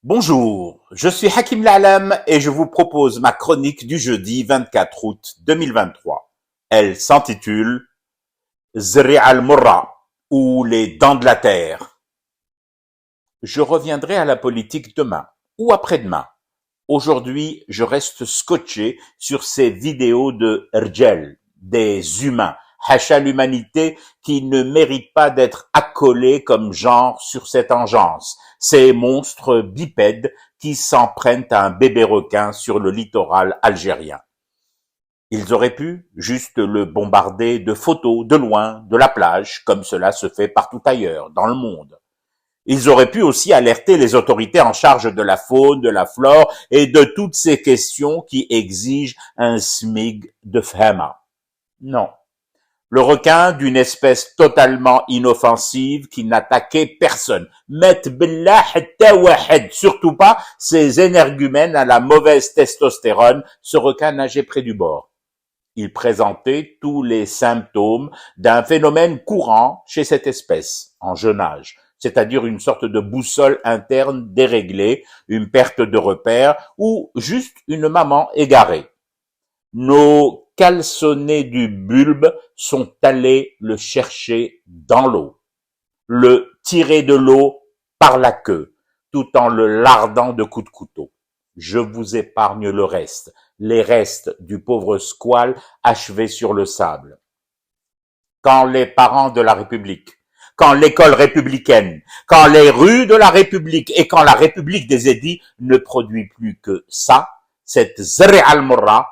Bonjour, je suis Hakim La'alam et je vous propose ma chronique du jeudi 24 août 2023. Elle s'intitule Zri al-Murra ou les dents de la terre. Je reviendrai à la politique demain ou après-demain. Aujourd'hui, je reste scotché sur ces vidéos de Rjal, des humains, hacha l'humanité qui ne mérite pas d'être accolés comme genre sur cette engeance, ces monstres bipèdes qui s'en prennent à un bébé requin sur le littoral algérien. Ils auraient pu juste le bombarder de photos de loin, de la plage, comme cela se fait partout ailleurs, dans le monde. Ils auraient pu aussi alerter les autorités en charge de la faune, de la flore et de toutes ces questions qui exigent un smig de fhama. Non. Le requin d'une espèce totalement inoffensive qui n'attaquait personne. Met billah hatta wahed, surtout pas ces énergumènes à la mauvaise testostérone, ce requin nageait près du bord. Il présentait tous les symptômes d'un phénomène courant chez cette espèce, en jeune âge, c'est-à-dire une sorte de boussole interne déréglée, une perte de repère ou juste une maman égarée. Nos caleçonnés du bulbe sont allés le chercher dans l'eau, le tirer de l'eau par la queue, tout en le lardant de coups de couteau. Je vous épargne le reste, les restes du pauvre squale achevé sur le sable. Quand les parents de la République, quand l'école républicaine, quand les rues de la République et quand la République des édits ne produit plus que ça, cette Zri al-Murra,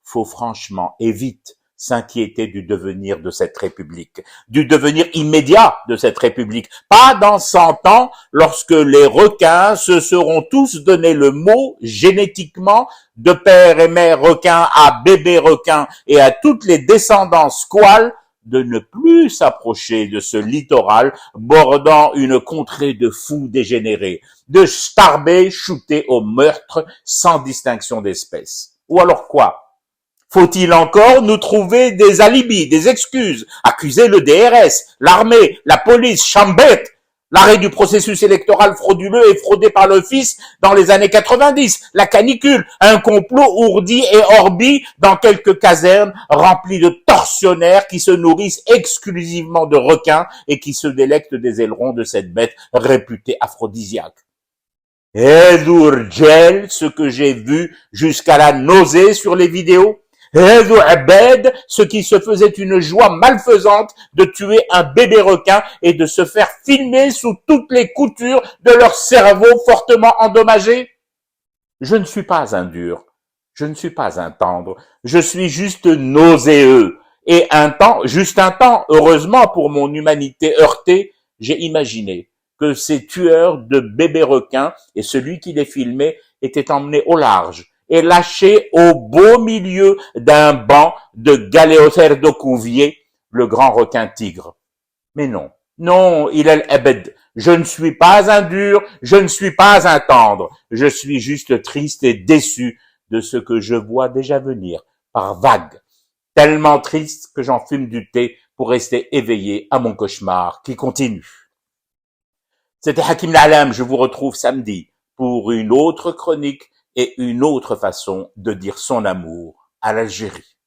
faut franchement et vite s'inquiéter du devenir de cette République, du devenir immédiat de cette République, pas dans 100 ans lorsque les requins se seront tous donné le mot génétiquement de père et mère requin à bébé requin et à toutes les descendants squales de ne plus s'approcher de ce littoral bordant une contrée de fous dégénérés, de starbés shootés au meurtre sans distinction d'espèce. Ou alors quoi? Faut-il encore nous trouver des alibis, des excuses, accuser le DRS, l'armée, la police, Chambet, l'arrêt du processus électoral frauduleux et fraudé par le fils dans les années 90, la canicule, un complot ourdi et orbi dans quelques casernes remplies de tortionnaires qui se nourrissent exclusivement de requins et qui se délectent des ailerons de cette bête réputée aphrodisiaque. Rjal, ce que j'ai vu jusqu'à la nausée sur les vidéos, Abed, ce qui se faisait une joie malfaisante de tuer un bébé requin et de se faire filmer sous toutes les coutures de leur cerveau fortement endommagé. Je ne suis pas un dur, je ne suis pas un tendre, je suis juste nauséeux. Et juste un temps, heureusement pour mon humanité heurtée, j'ai imaginé que ces tueurs de bébés requins et celui qui les filmait étaient emmenés au large et lâché au beau milieu d'un banc de Galéother de Cuvier, le grand requin tigre. Mais non, non, il est l'Ebed. Je ne suis pas un dur, je ne suis pas un tendre. Je suis juste triste et déçu de ce que je vois déjà venir par vagues. Tellement triste que j'en fume du thé pour rester éveillé à mon cauchemar qui continue. C'était Hakim La'alam, je vous retrouve samedi pour une autre chronique et une autre façon de dire son amour à l'Algérie.